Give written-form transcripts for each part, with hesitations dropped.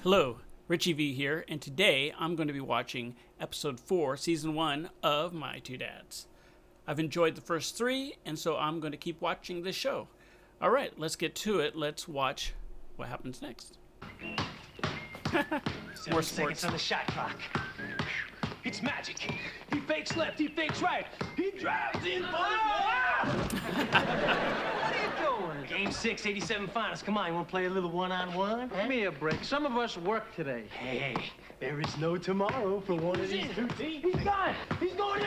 Hello, RichieV here, and today I'm going to be watching episode 4, season 1 of My Two Dads. I've enjoyed the first 3, and so I'm going to keep watching this show. All right, let's get to it. Let's watch what happens next. More sports. Seconds on the shot clock. It's magic. He fakes left, he fakes right. He drives in. What are you doing? Game 6, 87 finals. Come on, you want to play a little one-on-one? Give me a break. Some of us work today. Hey, there is no tomorrow for one of these two teams. He's gone. He's going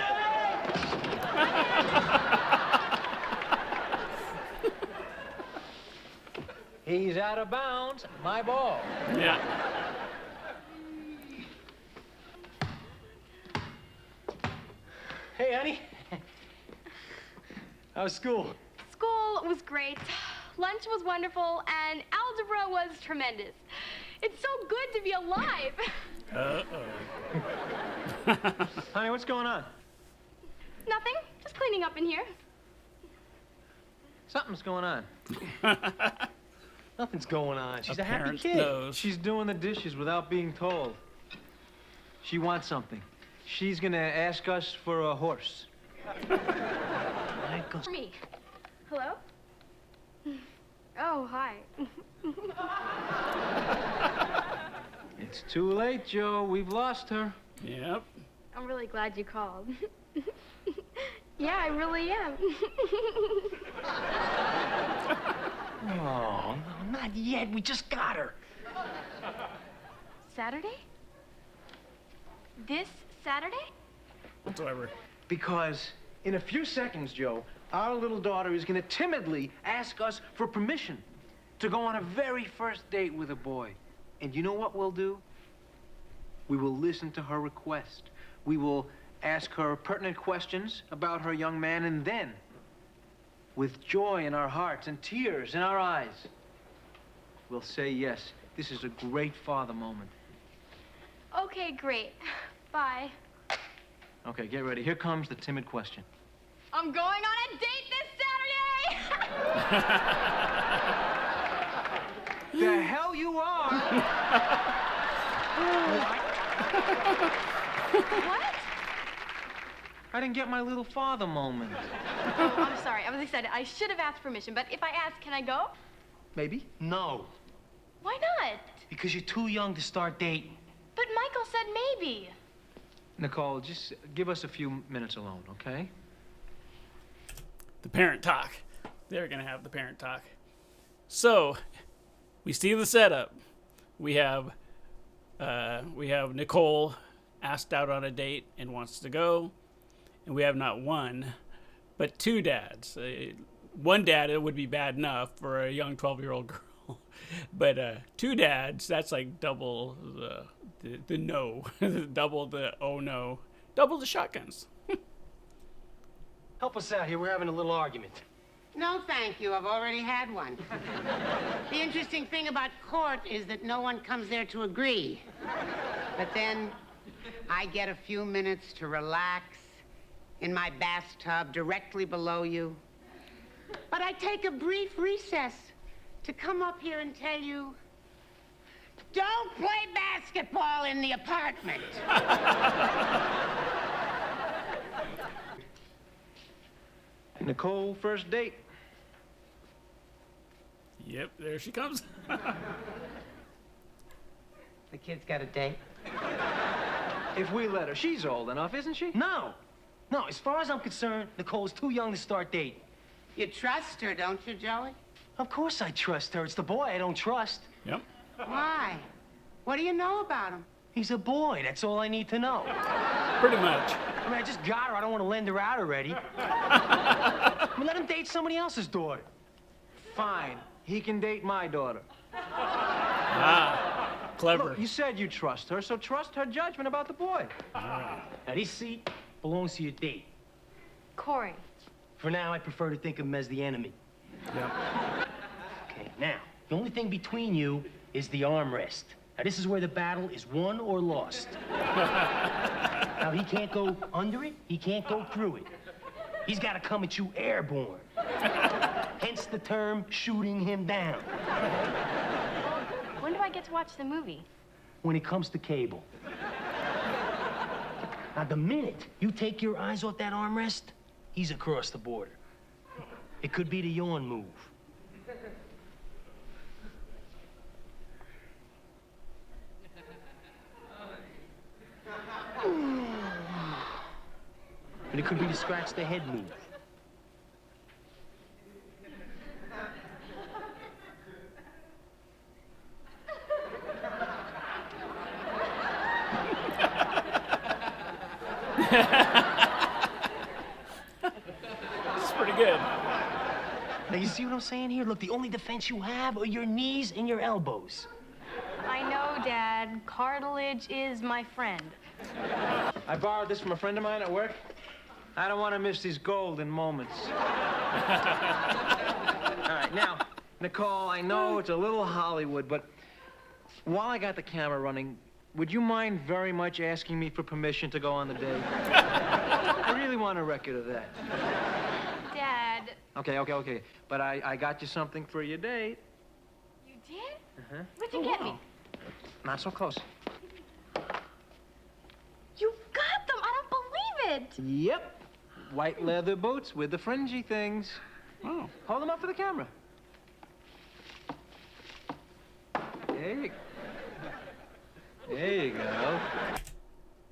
in. He's out of bounds. My ball. Yeah. Hey, honey. How's school? School was great. Lunch was wonderful, and algebra was tremendous. It's so good to be alive. Honey, what's going on? Nothing. Just cleaning up in here. Something's going on. Nothing's going on. She's a happy Parent kid. knows. She's doing the dishes without being told. She wants something. She's gonna ask us for a horse. Michael. For me. Hello? Oh, hi. It's too late, Joe. We've lost her. Yep. I'm really glad you called. Yeah, I really am. Oh, no, not yet. We just got her. Saturday? This Saturday? Whatsoever. Because in a few seconds, Joe, our little daughter is gonna timidly ask us for permission to go on a very first date with a boy. And you know what we'll do? We will listen to her request. We will ask her pertinent questions about her young man, and then, with joy in our hearts and tears in our eyes, we'll say yes. This is a great father moment. Okay, great. Bye. Okay, get ready. Here comes the timid question. I'm going on a date this Saturday! The hell you are! What? I didn't get my little father moment. Oh, I'm sorry. I was excited. I should have asked permission, but if I ask, can I go? Maybe. No, Why not? because you're too young to start dating. But Michael said maybe. Nicole, just give us a few minutes alone, okay? The parent talk. They're going to have the parent talk. So, we see the setup. We have Nicole asked out on a date and wants to go. And we have not one, but two dads. One dad, it would be bad enough for a young 12-year-old girl. But two dads, that's like double the no. Double the oh no. Double the shotguns. Help us out here. We're having a little argument. No, thank you. I've already had one. The interesting thing about court is that no one comes there to agree. But then I get a few minutes to relax in my bathtub directly below you. But I take a brief recess to come up here and tell you, don't play basketball in the apartment. Nicole, first date. Yep, there she comes. The kid's got a date. If we let her. She's old enough, isn't she? No, as far as I'm concerned, Nicole's too young to start dating. You trust her, don't you, Joey? Of course I trust her. It's the boy I don't trust. Yep. Why? What do you know about him? He's a boy. That's all I need to know. Pretty much. I mean, I just got her. I don't want to lend her out already. I mean, let him date somebody else's daughter. Fine. He can date my daughter. Ah, clever. Look, you said you trust her, so trust her judgment about the boy. Now, this seat belongs to your date. Corey. For now, I prefer to think of him as the enemy. Yep. Okay, now, the only thing between you is the armrest. Now, this is where the battle is won or lost. Now, he can't go under it. He can't go through it. He's got to come at you airborne. Hence the term shooting him down. When do I get to watch the movie? when it comes to cable. Now, the minute you take your eyes off that armrest, he's across the border. It could be the yawn move. And it could be the scratch the head move. It's pretty good. Now, you see what I'm saying here? Look, the only defense you have are your knees and your elbows. I know, Dad. Cartilage is my friend. I borrowed this from a friend of mine at work. I don't want to miss these golden moments. All right, now, Nicole, I know it's a little Hollywood, but while I got the camera running, would you mind very much asking me for permission to go on the date? I really want a record of that. Dad. Okay. But I got you something for your date. You did? Uh-huh. What'd you get me? Not so close. You got them! I don't believe it! Yep. White leather boots with the fringy things. Oh. Hold them up for the camera. There you go.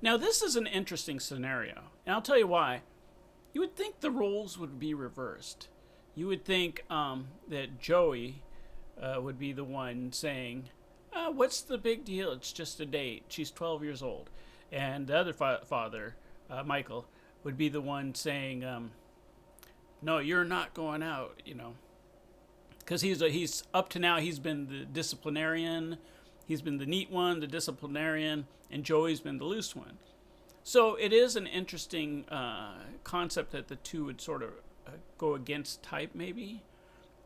Now, this is an interesting scenario, and I'll tell you why. You would think the roles would be reversed. You would think that Joey would be the one saying, what's the big deal? It's just a date. She's 12 years old. And the other father, Michael, would be the one saying, no, you're not going out, you know. Because he's up to now, he's been the disciplinarian. He's been the neat one, the disciplinarian, and Joey's been the loose one. So it is an interesting concept that the two would sort of go against type, maybe.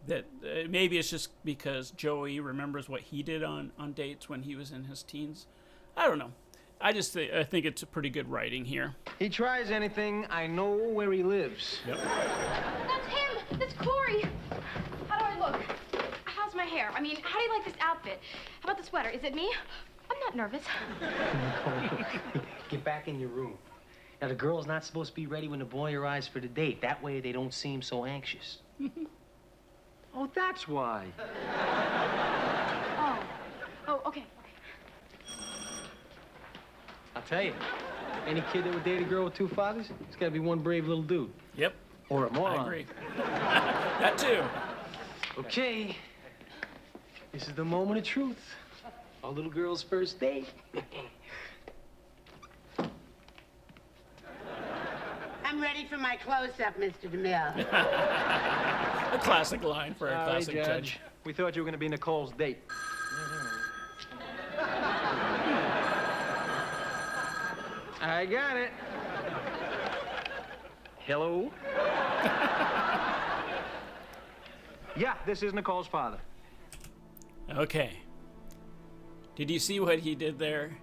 That maybe it's just because Joey remembers what he did on dates when he was in his teens. I don't know. I think it's a pretty good writing here. He tries anything, I know where he lives. Yep. That's him! That's Corey! How do I look? How's my hair? I mean, how do you like this outfit? How about the sweater? Is it me? I'm not nervous. Get back in your room. Now, the girl's not supposed to be ready when the boy arrives for the date. That way they don't seem so anxious. Oh, that's why. Oh, okay. I'll tell you, any kid that would date a girl with two fathers, it's got to be one brave little dude. Yep. Or a moron. I agree. That too. Okay. This is the moment of truth. Our little girl's first date. I'm ready for my close-up, Mr. DeMille. A classic line for a Sorry, classic judge. We thought you were going to be Nicole's date. I got it. Hello? Yeah, this is Nicole's father. Okay. Did you see what he did there?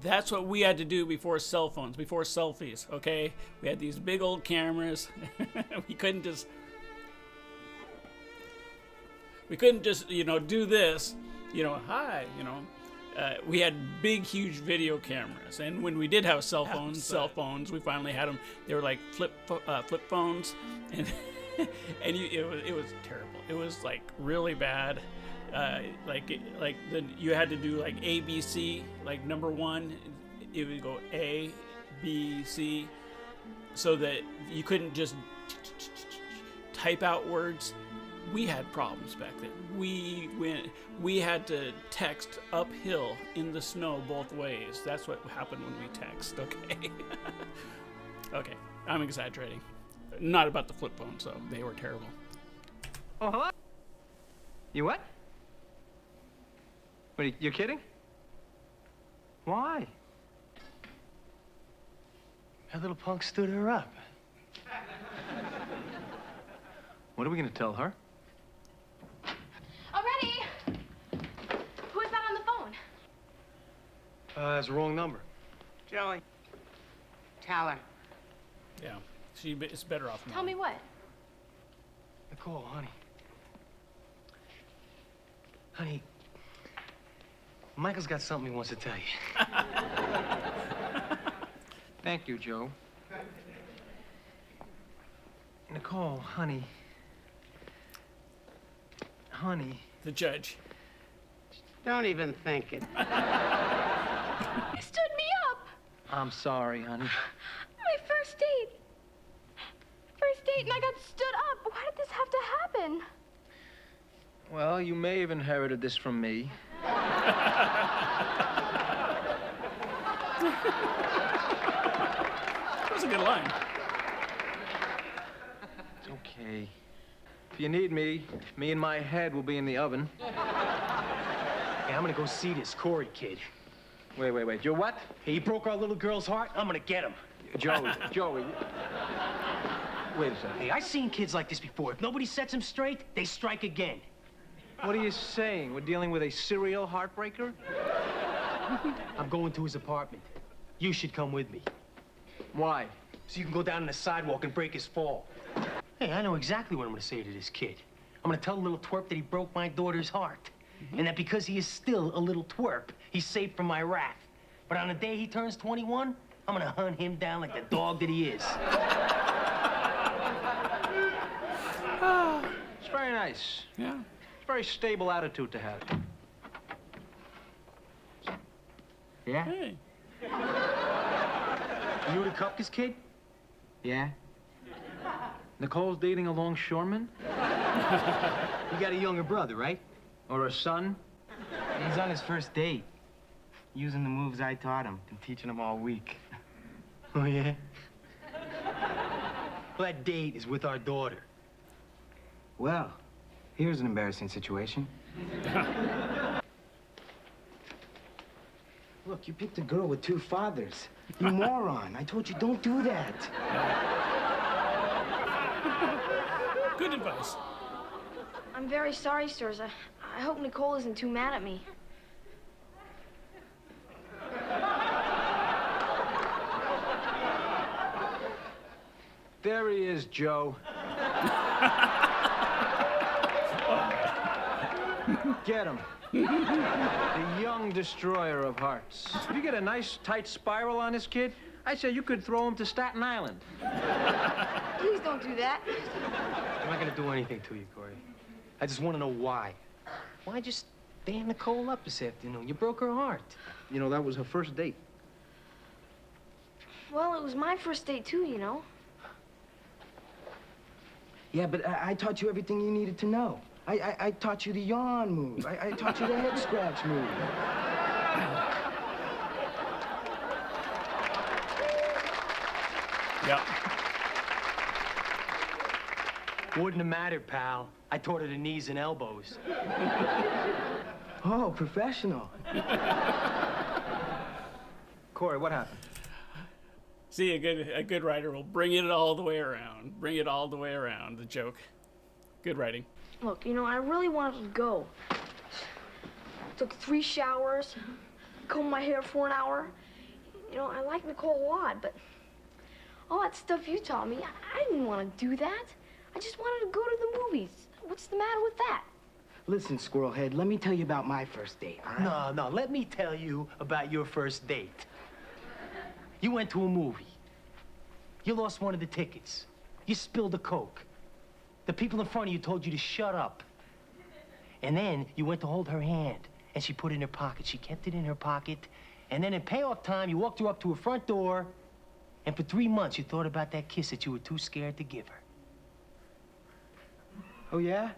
That's what we had to do before cell phones, before selfies, okay? We had these big old cameras. We couldn't just, do this, hi, we had big, huge video cameras. And when we did have cell phones, we finally had them. They were like flip phones. And, it was terrible. It was like really bad. You had to do like ABC, like number one, it would go A, B, C, so that you couldn't just type out words. We had problems back then. We had to text uphill in the snow both ways. That's what happened when we text. Okay. Okay, I'm exaggerating. Not about the flip phones, though. They were terrible. Oh, hello? You what? What, you're kidding? Why? That little punk stood her up. What are we going to tell her? Already! Who is that on the phone? That's the wrong number. Joey, tell her. Yeah, it's better off now. Tell me what? Nicole, honey. Honey, Michael's got something he wants to tell you. Thank you, Joe. Nicole, honey. Honey. The judge. Don't even think it. He stood me up. I'm sorry, honey. My first date. First date, and I got stood up. Why did this have to happen? Well, you may have inherited this from me. That was a good line. It's okay. If you need me, me and my head will be in the oven. Hey, I'm gonna go see this Corey kid. Wait. You're what? Hey, he broke our little girl's heart. I'm gonna get him. Joey. Wait a second. Hey, I've seen kids like this before. If nobody sets them straight, they strike again. What are you saying? We're dealing with a serial heartbreaker? I'm going to his apartment. You should come with me. Why? So you can go down on the sidewalk and break his fall. Hey, I know exactly what I'm gonna say to this kid. I'm gonna tell the little twerp that he broke my daughter's heart. And that because he is still a little twerp, he's safe from my wrath. But on the day he turns 21, I'm gonna hunt him down like the dog that he is. It's very nice. Yeah. It's a very stable attitude to have. Yeah? Hey. You the Cupcus kid? Yeah? Nicole's dating a longshoreman? You got a younger brother, right? Or a son? He's on his first date. Using the moves I taught him. Been teaching him all week. Oh, yeah? Well, that date is with our daughter. Well, here's an embarrassing situation. Look, you picked a girl with two fathers. You moron. I told you don't do that. Good advice. I'm very sorry, sirs. I hope Nicole isn't too mad at me. There he is, Joe. Get him. The young destroyer of hearts. If you get a nice, tight spiral on this kid, I say you could throw him to Staten Island. Please don't do that. I'm not gonna do anything to you, Corey. I just want to know why. Why just stand Nicole up this afternoon? You broke her heart. You know, that was her first date. Well, it was my first date, too, you know. Yeah, but I taught you everything you needed to know. I taught you the yawn move. I taught you the head scratch move. Yeah. Wouldn't have mattered, pal. I taught her the knees and elbows. Oh, professional. Corey, what happened? See, a good writer will bring it all the way around. Bring it all the way around. The joke. Good writing. Look, you know, I really wanted to go. Took 3 showers, combed my hair for an hour. You know, I like Nicole a lot, but all that stuff you taught me, I didn't want to do that. I just wanted to go to the movies. What's the matter with that? Listen, Squirrelhead, let me tell you about my first date, all right? No, let me tell you about your first date. You went to a movie. You lost one of the tickets. You spilled the Coke. The people in front of you told you to shut up. And then you went to hold her hand, and she put it in her pocket. She kept it in her pocket. And then in payoff time, you walked her up to her front door, and for 3 months, you thought about that kiss that you were too scared to give her. Oh, yeah?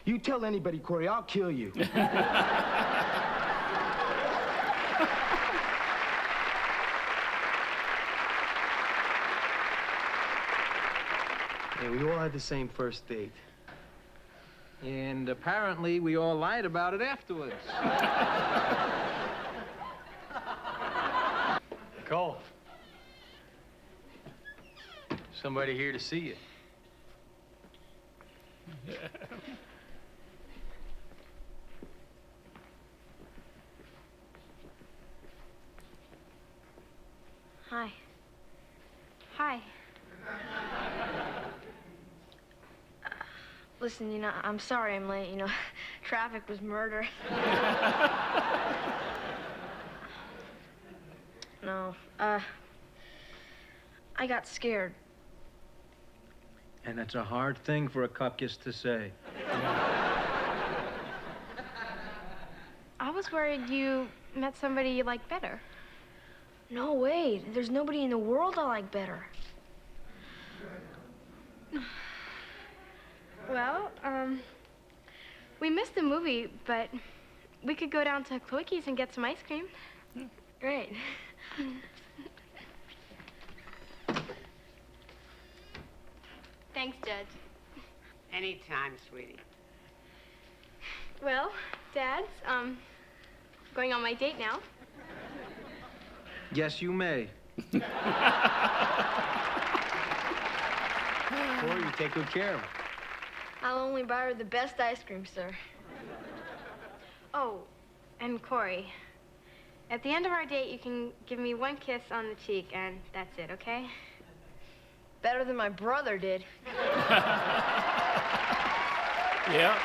You tell anybody, Corey, I'll kill you. Yeah, we all had the same first date. And apparently we all lied about it afterwards. Nicole. Somebody here to see you. Hi. Hi. Listen, I'm sorry I'm late. Traffic was murder. No, I got scared. And that's a hard thing for a cupkiss to say. I was worried you met somebody you like better. No way. There's nobody in the world I like better. Well, we missed the movie, but we could go down to Chloe's and get some ice cream. Great. Thanks, Judge. Anytime, sweetie. Well, Dad's, going on my date now. Yes, you may. Or you take good care of her. I'll only buy her the best ice cream, sir. Oh, and Corey, at the end of our date, you can give me one kiss on the cheek, and that's it, okay? Better than my brother did. Yeah.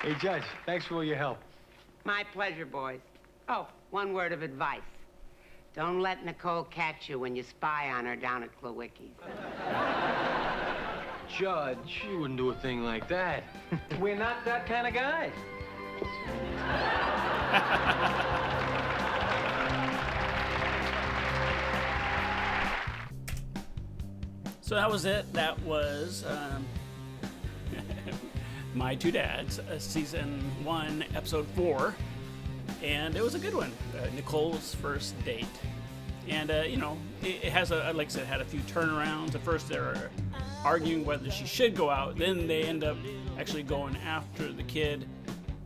Hey, Judge, thanks for all your help. My pleasure, boys. Oh, one word of advice. Don't let Nicole catch you when you spy on her down at Klawicki's. Judge, you wouldn't do a thing like that. We're not that kind of guys. So that was it. That was My Two Dads, season 1, episode 4, and it was a good one. Nicole's first date, and it has like I said, had a few turnarounds. At first, they were arguing whether she should go out. Then they end up actually going after the kid,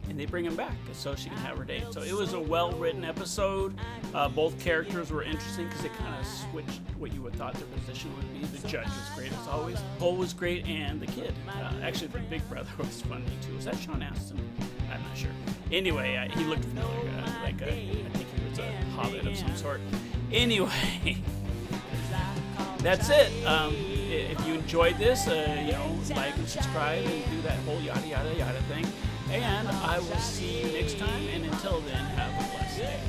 and they bring him back so she can have her date. So it was a well-written episode. Both characters were interesting because they kind of switched what you would thought their position would be. The judge was great as always. Cole was great, and the kid. Actually, the big brother was funny too. Was that Sean Astin? I'm not sure. Anyway, he looked familiar. I think he was a hobbit of some sort. Anyway, that's it. If you enjoyed this, like and subscribe and do that whole yada yada yada thing. And I will see you next time. And until then, have a blessed day.